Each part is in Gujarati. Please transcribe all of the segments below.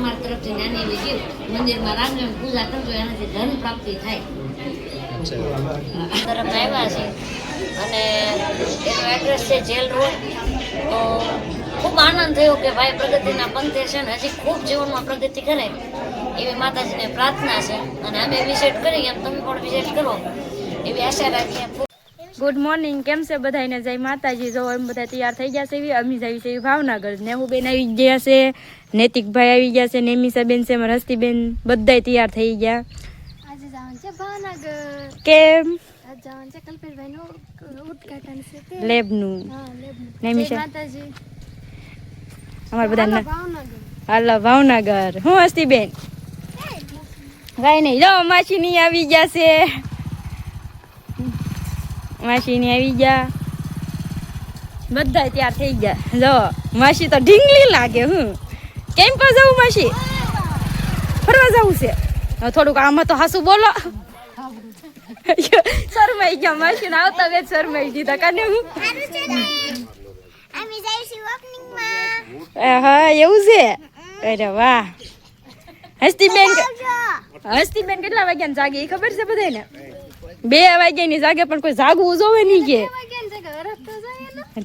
અમારા તરફથી નાની એવી ગીફ્ટ મંદિરમાં રામની પૂજા કરજો એનાથી ધન પ્રાપ્તિ થાય તરફ આવ્યા છે અને એનું એડ્રેસ છે જેલ રોડ. તો ખૂબ આનંદ થયો કે ભાઈ પ્રગતિના પંથે છે ને હજી ખૂબ જીવનમાં પ્રગતિ કરે એવી માતાજીને પ્રાર્થના છે અને અમે વિઝિટ કરી એમ તમે પણ વિઝિટ કરો એવી આશા રાખીએ. ગુડ મોર્નિંગ, કેમ છે બધાને? જય માતાજી. જો એમ બધા તૈયાર થઈ ગયા છે એવી અમે જઈએ છીએ ભાવનગર. નેહુબેન આવી ગયા છે, નૈતિકભાઈ આવી ગયા છે, નેમિસાબેન છે, હસ્તીબેન, બધા તૈયાર થઈ ગયા. આજે જવાનું છે ભાવનગર. કેમ? આજે જવાનું છે કલ્પેશભાઈનું ઉદ્ઘાટન છે તે લેબનું. હા લેબનું. નેમિસા જય માતાજી. અમારા બધા ભાવનગર. હાલો ભાવનગર. હું હસ્તીબેન કઈ નહીં. જો માસી ની આવી ગયા છે, માસી ની આવી ગયા, બધા તૈયાર થઈ ગયા. જો માસી તો ઢીંગલી લાગે. હું કેમ પર જવું માસી? ફરવા જવું છે. થોડુંક આમાં તો હાસું બોલો. શરમાઈ ગયા માસી ને આવતા વેત શરમાઈ દીધા કાને. હું હા એવું છે. અરે વાહ. હસ્તીબેન કેટલા વાગ્યા જાગે એ ખબર છે બધાને? 2 વાગ્યાની જાગે પણ કોઈ જાગવું જોવે નહીં કે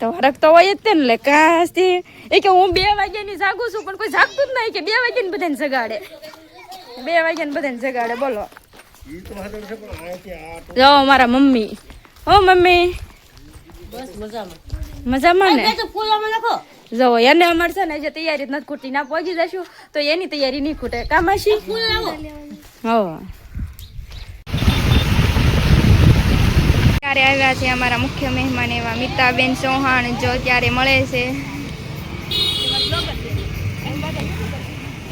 તો હરક તો હોય જ તે ને. કાંસથી એ કે હું 2 વાગ્યાની જાગું છું પણ કોઈ જાગતું જ નહીં કે 2 વાગ્યાને બધાને જગાડે. 2 વાગ્યાને બધાને જગાડે. બોલો. જો મારા મમ્મી. ઓ મમ્મી મજામાં ને? જો એને અમારે છે ને જે તૈયારી નથી ખૂટતી ના પહોંચી જશું તો એની તૈયારી નહીં ખૂટે. કામાશી હો ત્યારે આવ્યા છે અમારા મુખ્ય મહેમાન એવા મિતાબેન ચૌહાણ. જો ત્યારે મળે છે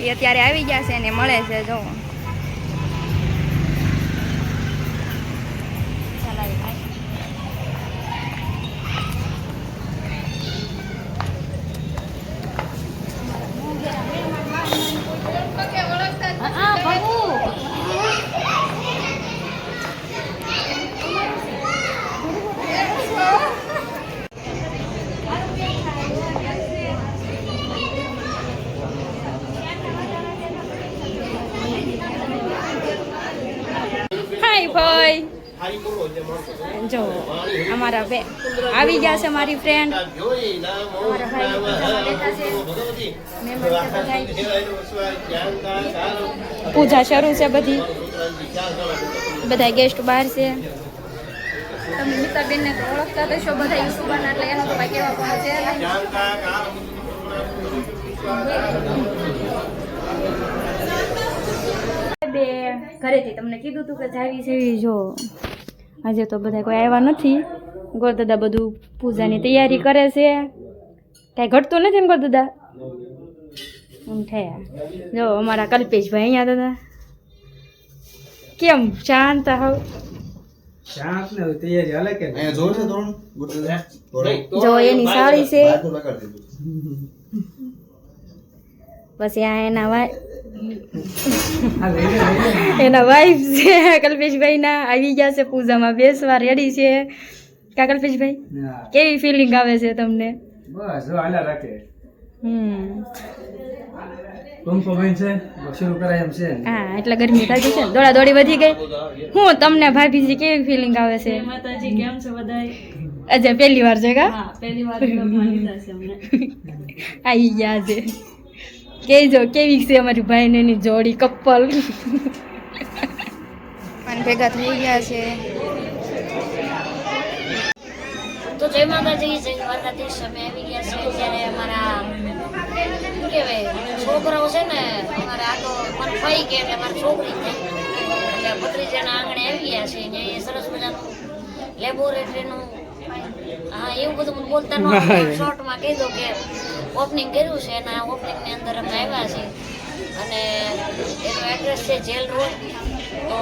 એ અત્યારે આવી ગયા છે અને મળે છે. જો ભાઈ જો અમારા બે આવી ગયા છે. મારી ફ્રેન્ડ અમારા ભાઈ બેઠા છે. પૂજા શરૂ છે. બધા ગેસ્ટ બહાર છે. તમે મિતાબેન ને તો ઓળખતા થશો બધા યુસુબાના, એટલે એનો તો ભાઈ કેવા પણ છે. ઘરેથી તમને કીધું તું કે જાવી છે. જો આજે તો બધા કોઈ આવ્યા નથી. ગોરદાદા બધું પૂજાની તૈયારી કરે છે. કાંઈ ઘટતું નથી ને ગોરદાદા? એમ થયા. જો અમારા કલ્પેશભાઈ અહીંયા દાદા કેમ શાંત હોવ? જો એની સાડી છે. પછી આ એના વાઈફ છે કલ્પેશભાઈ ના. આવી ગયા છે પૂજામાં બેસવા રેડી છે. કા કલ્પેશભાઈ કેવી ફિલિંગ આવે છે તમને? બસ જો હાલા રાખે. શરૂ કરાય એમ છે. હા એટલે ગરમી થઈ ગઈ છે, દોડા દોડી વધી ગઈ. હું તમને ભાભીજી કેવી ફિલિંગ આવે છે? માતાજી કેમ છે બધાય? અજય પહેલી વાર છે કા? હા પહેલી વાર લીધા છે અમને. આવી ગયા છે. કેજો કેવી છે અમારી ભાઈ ને એની જોડી કપલ. પણ ભેગા થઈ ગયા છે. તો જય માતાજી, જય દ્વારકાધીશ. અમે આવી ગયા છે ત્યારે અમારા શું કહેવાય છોકરાઓ છે ને અમારે આ તો મને ફઈ કે એટલે મારી છોકરી થાય એટલે ભત્રીજાના આંગણે આવી ગયા છે. ને એ સરસ મજાનું લેબોરેટરીનું હા એવું બધું મને બોલતા ન શોર્ટમાં કહી દો કે ઓપનિંગ કર્યું છે. એના ઓપનિંગની અંદર અમે આવ્યા છીએ અને એનું એડ્રેસ છે જેલ રોડ. તો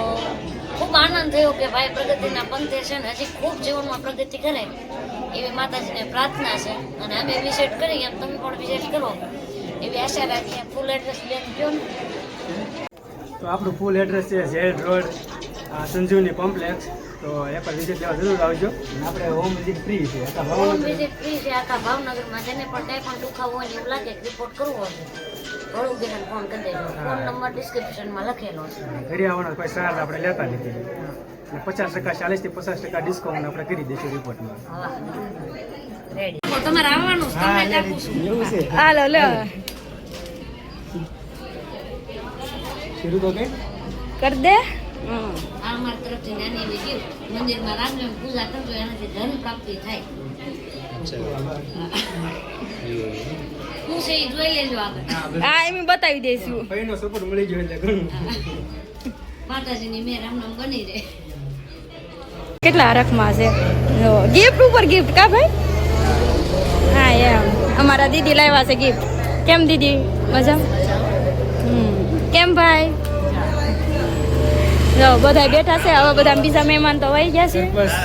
ખૂબ આનંદ થયો કે ભાઈ પ્રગતિના પંથે છે ને હજી ખૂબ જીવનમાં પ્રગતિ કરે એવી માતાજીને પ્રાર્થના છે અને અમે વિઝિટ કરી એમ તમે પણ વિઝિટ કરો એવી આશા રાખીએ. ફૂલ એડ્રેસ બેન કહો ને. તો આપણું ફૂલ એડ્રેસ છે જેલ રોડ, સંજીવની કોમ્પ્લેક્સ. તો એકવાર વિઝિટ લેવા જરૂર આવજો. આપણે હોમ વિઝિટ ફ્રી છે. હોમ વિઝિટ ફ્રી છે આખા ભાવનગરમાં. જેને પણ કંઈ પણ દુખાવો હોય ને એવું લાગે રિપોર્ટ કરવો હોય ઘણું બેન ફોન કરી દેજો ફોન નંબર ડિસ્ક્રિપ્શનમાં લખેલો છે ઘડી આવવાનો કોઈ ચાર્જ આપણે લેતા નથી અને 50% 40 થી 50% ડિસ્કાઉન્ટ આપણે કરી દઈશું રિપોર્ટમાં. હા રેડી તો તમારે આવવાનું છે, હા તમે જ આપું છું. એવું છે. હાલો લો શરૂ તો કે કર દે આ અમારા તરફથી નાની એવી gift. મંદિરમાં રામની પૂજા કરજો એનાથી ધન પ્રાપ્તિ થાય. હું છે એ જોઈ લેજો આગળ. હા એમ બતાવી દઈશું ભાઈનો સપોર્ટ મળી ગયો એટલે ઘણું. માતાજીની મેર આમનામ બની રહે. કેટલા હરખમાં છે ગિફ્ટ ઉપર ગિફ્ટ કા ભાઈ હા એમ અમારા દીદી લાવ્યા છે ગિફ્ટ કેમ દીદી મજા કેમ ભાઈ જો બધા બેઠા છે હવે બધા બીજા મહેમાન તો વહી ગયા છે બસ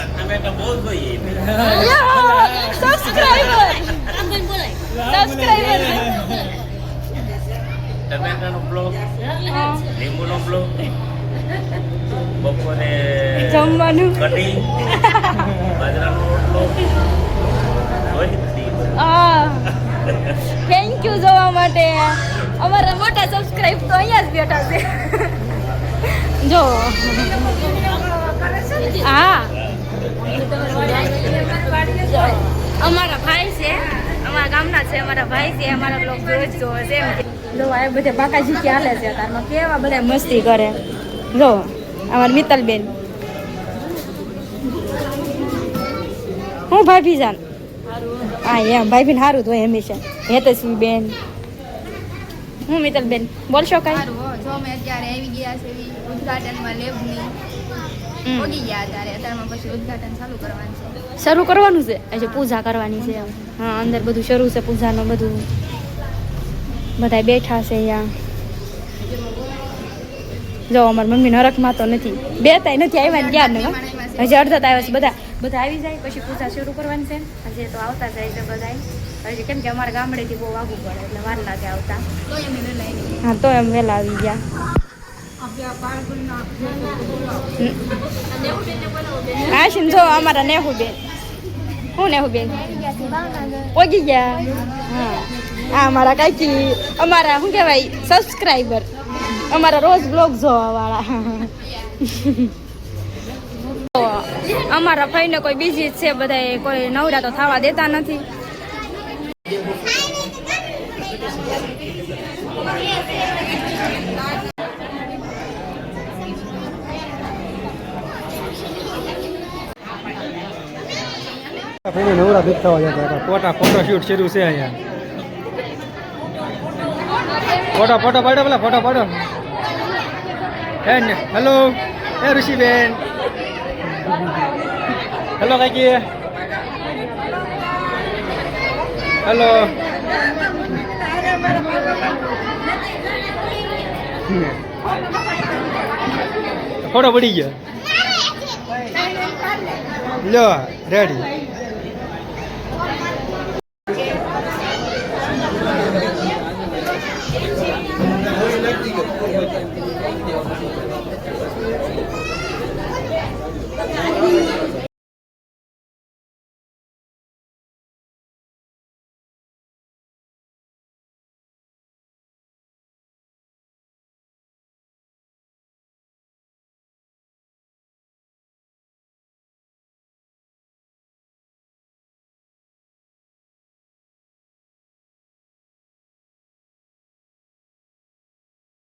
સબસ્ક્રાઇબર સબસ્ક્રાઇબર ટમેટાનો બ્લોગ લીંબુનો બ્લોગ બપોરે જમવાનું કઢી બાજરાનો રોટલો થેન્ક યુ જોવા માટે અમારા મોટા સબસ્ક્રાઇબ તો અહીંયા જ બેઠા છે જો હા અમારા ભાઈ છે અમારા ગામના છે અમારા ભાઈ છે અમારા બ્લોગ જોવે જ જોવે છે એમ જો આ બધે બાકાજી કે હાલે છે તારમાં કેવા બધા મસ્તી કરે જો અમારી મિત્તલબેન હું ભાભી જાન હા એમ ભાઈ સારું જ હોય હંમેશા હેતશ્રી બેન હું મિત્તલબેન બોલશો કાંઈ જો અમે અત્યારે આવી ગયા છે ઉદઘાટનમાં લેબની ઓડી ગયા અત્યારમાં પછી ઉદઘાટન ચાલુ કરવાનું છે શરૂ કરવાનું છે આજે પૂજા કરવાની છે એમ હા અંદર બધું શરૂ છે પૂજાનું બધું બધા બેઠા છે અહીંયા જો અમારી મમ્મી નરકમાં તો નથી બે તાય નથી આવ્યા ને ગયા ને હજી અડધા આવ્યા છે બધા આવી જાય પછી પૂજા શરૂ કરવાની છે હજી તો આવતા જાય છે બધા હજી કેમ કે અમારા ગામડેથી બહુ આગું પડે એટલે વાર લાગે આવતા તો એમ વહેલા આવી હા તો એમ વહેલા આવી ગયા આશીન જો અમારા નેહુબેન હું નેહુબેન ઓગી ગયા હા આ અમારા કાકી અમારા શું કહેવાય સબસ્ક્રાઈબર અમારા રોજ બ્લોગ જોવા વાળા અમારા ભાઈને કોઈ બીજી જ છે બધા કોઈ નવરા તો થવા દેતા નથી આપણે નવરા દેખતા હોય ફોટો શૂટ શરૂ છે અહીંયા ફોટો પાડો પેલા ફોટો પાડો હેલો હે ઋષિબેન હેલો કાકી હેલો ફોટો પડી ગયો લો રેડી